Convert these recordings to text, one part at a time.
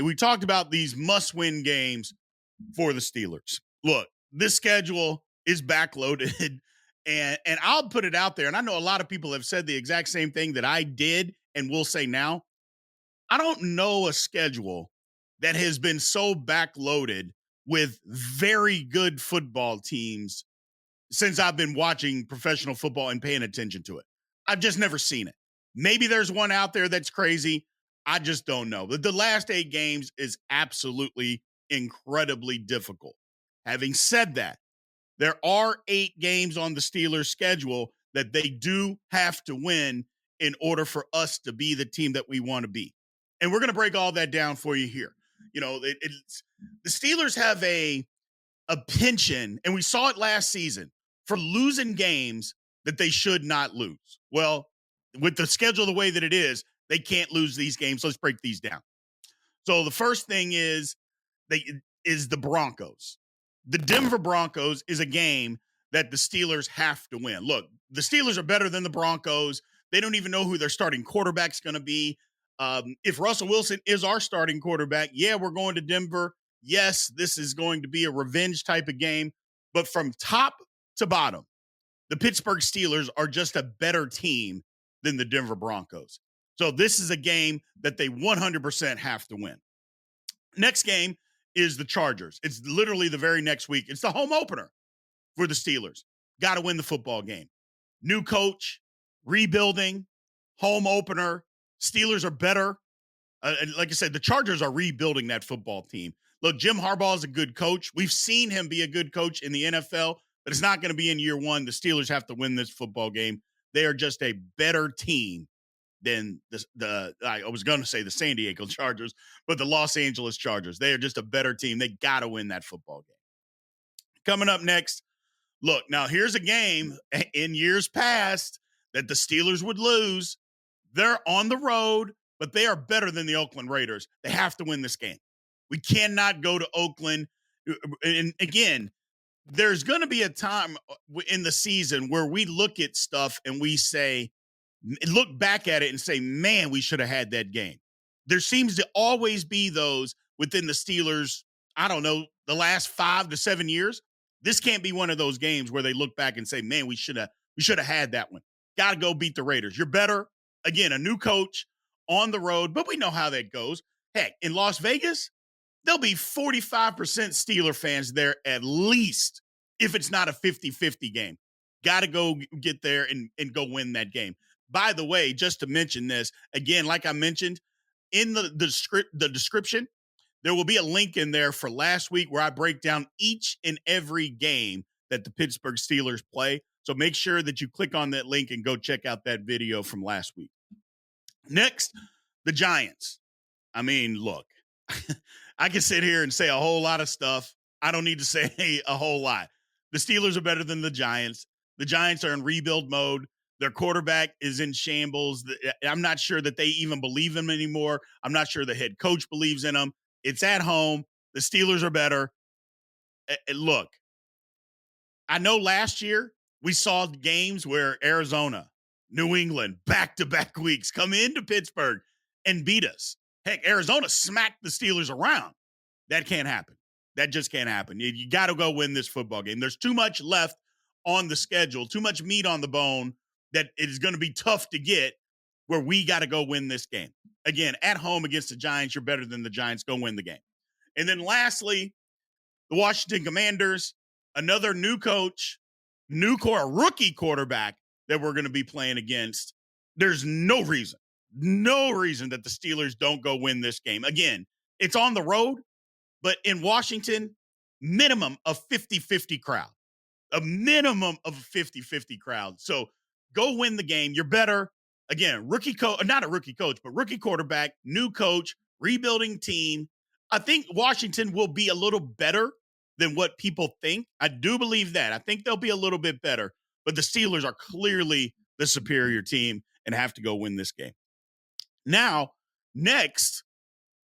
We talked about these must-win games for the Steelers. Look, this schedule is backloaded, and I'll put it out there, and I know a lot of people have said the exact same thing that I did and will say now. I don't know a schedule that has been so backloaded with very good football teams since I've been watching professional football and paying attention to it. I've just never seen it. Maybe there's one out there that's crazy. I just don't know. But the last 8 games is absolutely incredibly difficult. Having said that, there are 8 games on the Steelers' schedule that they do have to win in order for us to be the team that we want to be. And we're going to break all that down for you here. You know, it's the Steelers have a penchant, and we saw it last season, for losing games that they should not lose. Well, with the schedule the way that it is, they can't lose these games. Let's break these down. So the first thing is the Broncos. The Denver Broncos is a game that the Steelers have to win. Look, the Steelers are better than the Broncos. They don't even know who their starting quarterback's going to be. If Russell Wilson is our starting quarterback, yeah, we're going to Denver. Yes, this is going to be a revenge type of game. But from top to bottom, the Pittsburgh Steelers are just a better team than the Denver Broncos. So this is a game that they 100% have to win. Next game is the Chargers. It's literally the very next week. It's the home opener for the Steelers. Got to win the football game. New coach, rebuilding, home opener. Steelers are better. And like I said, the Chargers are rebuilding that football team. Look, Jim Harbaugh is a good coach. We've seen him be a good coach in the NFL, but it's not going to be in year one. The Steelers have to win this football game. They are just a better team than I was going to say the San Diego Chargers, but the Los Angeles Chargers. They are just a better team. They got to win that football game. Coming up next, look, now here's a game in years past that the Steelers would lose. They're on the road, but they are better than the Oakland Raiders. They have to win this game. We cannot go to Oakland. And again, there's going to be a time in the season where we look at stuff and we say, look back at it and say, man, we should have had that game. There seems to always be those within the Steelers, I don't know, the last 5 to 7 years. This can't be one of those games where they look back and say, man, we should have had that one. Got to go beat the Raiders. You're better. Again, a new coach on the road, but we know how that goes. Heck, in Las Vegas, there'll be 45% Steeler fans there at least, if it's not a 50-50 game. Got to go get there and go win that game. By the way, just to mention this, again, like I mentioned, in the description, there will be a link in there for last week where I break down each and every game that the Pittsburgh Steelers play. So make sure that you click on that link and go check out that video from last week. Next, the Giants. I mean, look, I can sit here and say a whole lot of stuff. I don't need to say a whole lot. The Steelers are better than the Giants. The Giants are in rebuild mode. Their quarterback is in shambles. I'm not sure that they even believe him anymore. I'm not sure the head coach believes in him. It's at home. The Steelers are better. Look, I know last year we saw games where Arizona, New England, back-to-back weeks come into Pittsburgh and beat us. Heck, Arizona smacked the Steelers around. That can't happen. That just can't happen. You got to go win this football game. There's too much left on the schedule, too much meat on the bone that it is going to be tough to get where we got to go win this game. Again, at home against the Giants, you're better than the Giants. Go win the game. And then lastly, the Washington Commanders, another new coach, rookie quarterback that we're going to be playing against. There's no reason that the Steelers don't go win this game. Again, it's on the road, but in Washington, minimum of 50-50 crowd. A minimum of a 50-50 crowd. So go win the game. You're better. Again, not a rookie coach, but rookie quarterback, new coach, rebuilding team. I think Washington will be a little better than what people think. I do believe that. I think they'll be a little bit better, but the Steelers are clearly the superior team and have to go win this game. Now, next,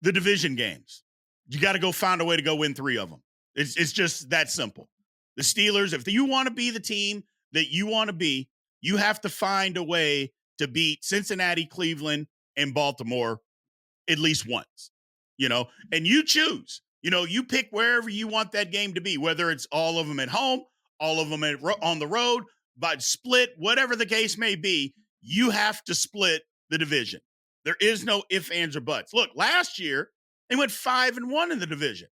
the division games. You got to go find a way to go win 3 of them. It's just that simple. The Steelers, if you want to be the team that you want to be, you have to find a way to beat Cincinnati, Cleveland, and Baltimore at least once. and you choose. You pick wherever you want that game to be, whether it's all of them at home, all of them on the road, but split, whatever the case may be, you have to split the division. There is no ifs, ands, or buts. Look, last year they went 5-1 in the division.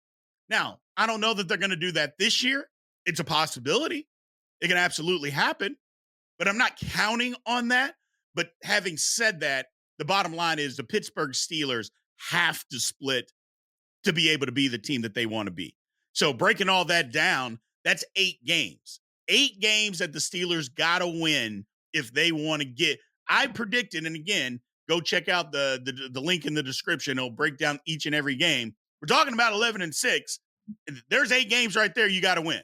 Now, I don't know that they're going to do that this year. It's a possibility. It can absolutely happen, but I'm not counting on that. But having said that, the bottom line is the Pittsburgh Steelers have to split to be able to be the team that they want to be. So breaking all that down, that's 8 games. 8 games that the Steelers got to win if they want to get. I predicted, and again, go check out the link in the description. It'll break down each and every game. We're talking about 11-6. There's 8 games right there you got to win.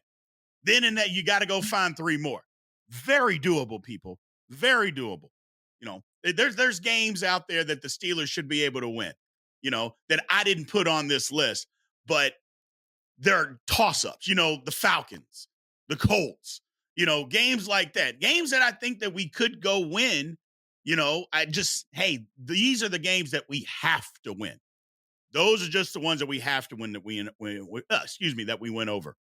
Then in that, you got to go find 3 more. Very doable, people. Very doable. There's games out there that the Steelers should be able to win, that I didn't put on this list, but they're toss-ups, the Falcons, the Colts, games like that. Games that I think that we could go win, hey, these are the games that we have to win. Those are just the ones that we have to win that we went over.